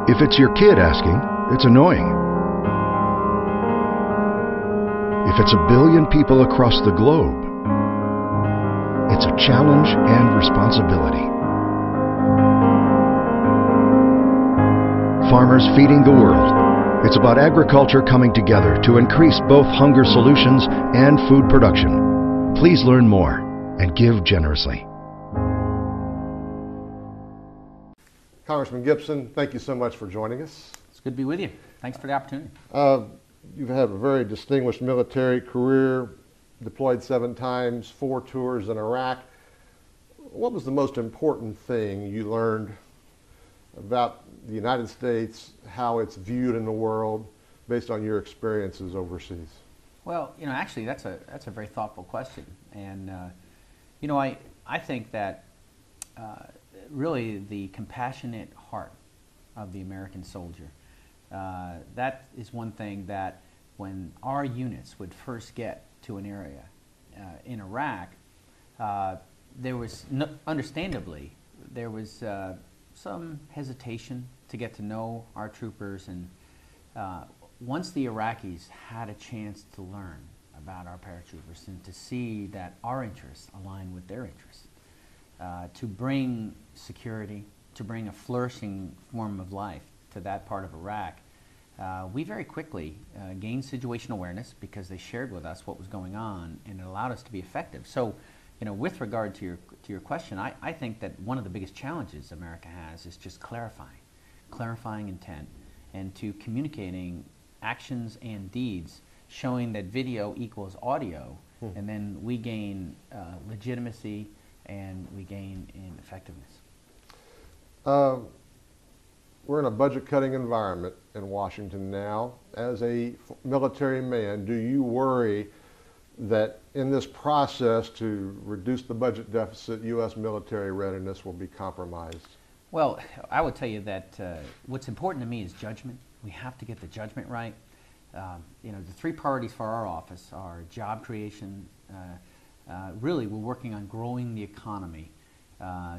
If it's your kid asking, it's annoying. If it's a billion people across the globe, it's a challenge and responsibility. Farmers feeding the world. It's about agriculture coming together to increase both hunger solutions and food production. Please learn more and give generously. Congressman Gibson, thank you so much for joining us. It's good to be with you. Thanks for the opportunity. You've had a very distinguished military career, deployed 7 times, 4 tours in Iraq. What was the most important thing you learned about the United States, how it's viewed in the world, based on your experiences overseas? Well, actually, that's a very thoughtful question, and I think that really the compassionate heart of the American soldier. That is one thing that when our units would first get to an area in Iraq, there was, understandably, there was some hesitation to get to know our troopers, and once the Iraqis had a chance to learn about our paratroopers and to see that our interests align with their interests, to bring security, to bring a flourishing form of life to that part of Iraq, we very quickly gained situational awareness because they shared with us what was going on, and it allowed us to be effective. So, with regard to your question, I think that one of the biggest challenges America has is just clarifying intent, and to communicating actions and deeds, showing that video equals audio, and then we gain legitimacy and we gain in effectiveness. We're in a budget-cutting environment in Washington now. As a military man, do you worry that in this process to reduce the budget deficit, U.S. military readiness will be compromised? Well, I would tell you that what's important to me is judgment. We have to get the judgment right. The 3 priorities for our office are job creation. Really, we're working on growing the economy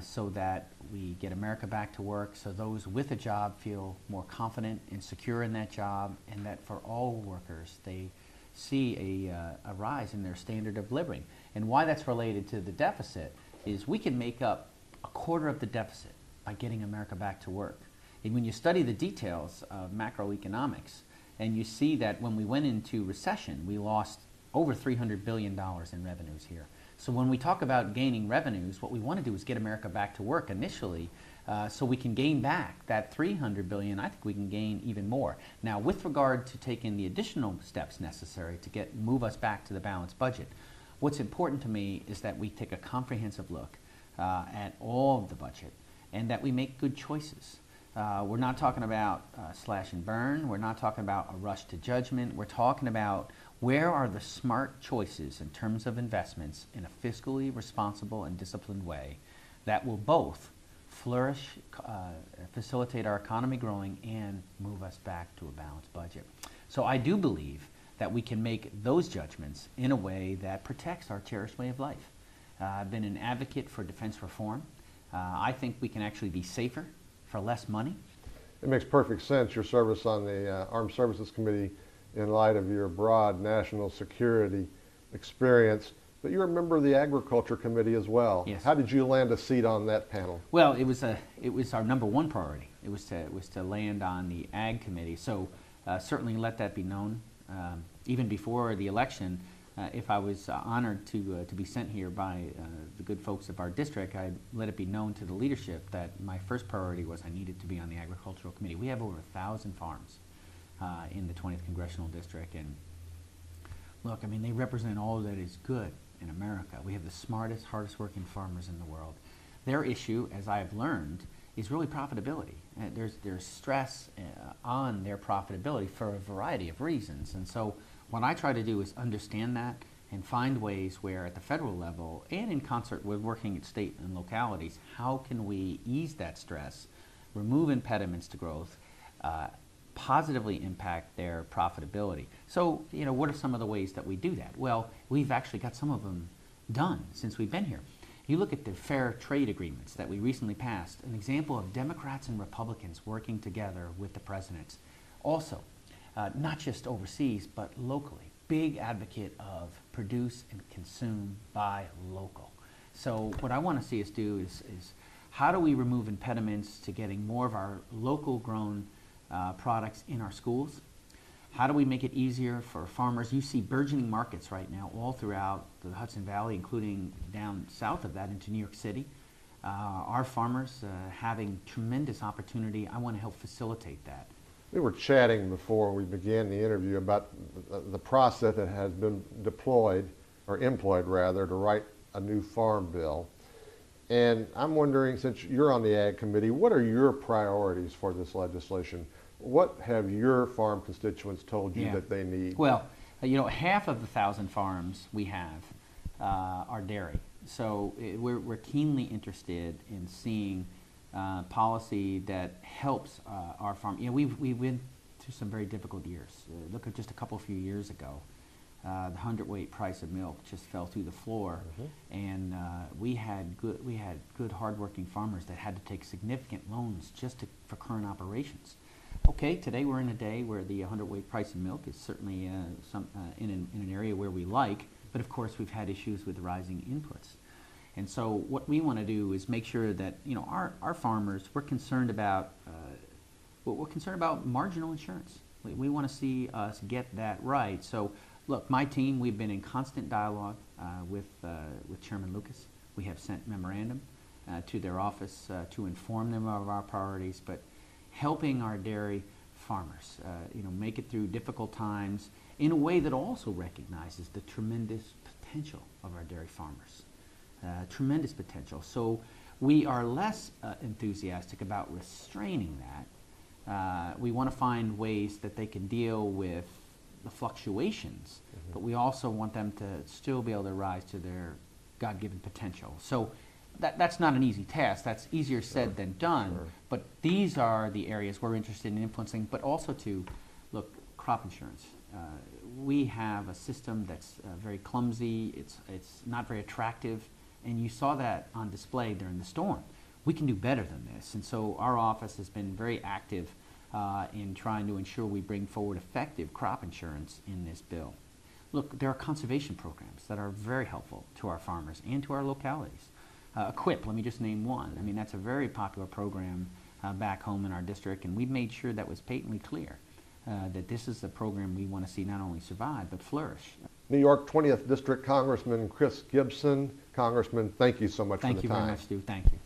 so that we get America back to work, so those with a job feel more confident and secure in that job, and that for all workers, they see a rise in their standard of living. And why that's related to the deficit is we can make up a quarter of the deficit by getting America back to work. And when you study the details of macroeconomics, and you see that when we went into recession, we lost over $300 billion in revenues here. So when we talk about gaining revenues, what we want to do is get America back to work initially, so we can gain back that $300 billion. I think we can gain even more. Now, with regard to taking the additional steps necessary to move us back to the balanced budget, what's important to me is that we take a comprehensive look at all of the budget, and that we make good choices. We're not talking about slash and burn. We're not talking about a rush to judgment. We're talking about where are the smart choices in terms of investments in a fiscally responsible and disciplined way that will both flourish, facilitate our economy growing, and move us back to a balanced budget. So I do believe that we can make those judgments in a way that protects our cherished way of life. I've been an advocate for defense reform. I think we can actually be safer for less money. It makes perfect sense, your service on the Armed Services Committee, in light of your broad national security experience. But you're a member of the Agriculture Committee as well. Yes. How did you land a seat on that panel? Well, it was our number 1 priority. It was to land on the Ag Committee. So certainly let that be known. Even before the election, if I was honored to be sent here by the good folks of our district, I'd let it be known to the leadership that my first priority was I needed to be on the Agricultural Committee. We have over 1,000 farms in the 20th Congressional District, and look, I mean, they represent all that is good in America. We have the smartest, hardest working farmers in the world. Their issue, as I have learned, is really profitability. There's stress on their profitability for a variety of reasons, and so what I try to do is understand that and find ways where at the federal level and in concert with working at state and localities, how can we ease that stress, remove impediments to growth, positively impact their profitability. So, what are some of the ways that we do that? Well, we've actually got some of them done since we've been here. You look at the fair trade agreements that we recently passed, an example of Democrats and Republicans working together with the presidents. Also, not just overseas, but locally. Big advocate of produce and consume by local. So what I want to see us do is how do we remove impediments to getting more of our local grown products in our schools? How do we make it easier for farmers? You see burgeoning markets right now all throughout the Hudson Valley, including down south of that into New York City. Our farmers having tremendous opportunity. I want to help facilitate that. We were chatting before we began the interview about the process that has been deployed, or employed rather, to write a new farm bill. And I'm wondering, since you're on the Ag Committee, what are your priorities for this legislation? What have your farm constituents told you that they need? Well, you know, half of the 1,000 farms we have are dairy. So we're keenly interested in seeing policy that helps our farm. You know, we went through some very difficult years. Look at just a few years ago. The hundredweight price of milk just fell through the floor, and we had good, hardworking farmers that had to take significant loans just for current operations. Okay, today we're in a day where the hundredweight price of milk is certainly in an area where we like, but of course we've had issues with rising inputs. And so what we want to do is make sure that, you know, our farmers, we're concerned about marginal insurance. We want to see us get that right. So look, my team, we've been in constant dialogue with Chairman Lucas. We have sent memorandum to their office to inform them of our priorities, but helping our dairy farmers, you know, make it through difficult times in a way that also recognizes the tremendous potential of our dairy farmers. Tremendous potential. So we are less enthusiastic about restraining that. We want to find ways that they can deal with the fluctuations, but we also want them to still be able to rise to their God-given potential. So that's not an easy task. That's easier said than done. But these are the areas we're interested in influencing, but also to, look, crop insurance. We have a system that's very clumsy. It's not very attractive, and you saw that on display during the storm. We can do better than this, and so our office has been very active in trying to ensure we bring forward effective crop insurance in this bill. Look, there are conservation programs that are very helpful to our farmers and to our localities. Equip, let me just name one. I mean, that's a very popular program back home in our district, and we've made sure that was patently clear that this is the program we want to see not only survive, but flourish. New York 20th District Congressman Chris Gibson. Congressman, thank you so much for the time. Thank you very much, Stu. Thank you.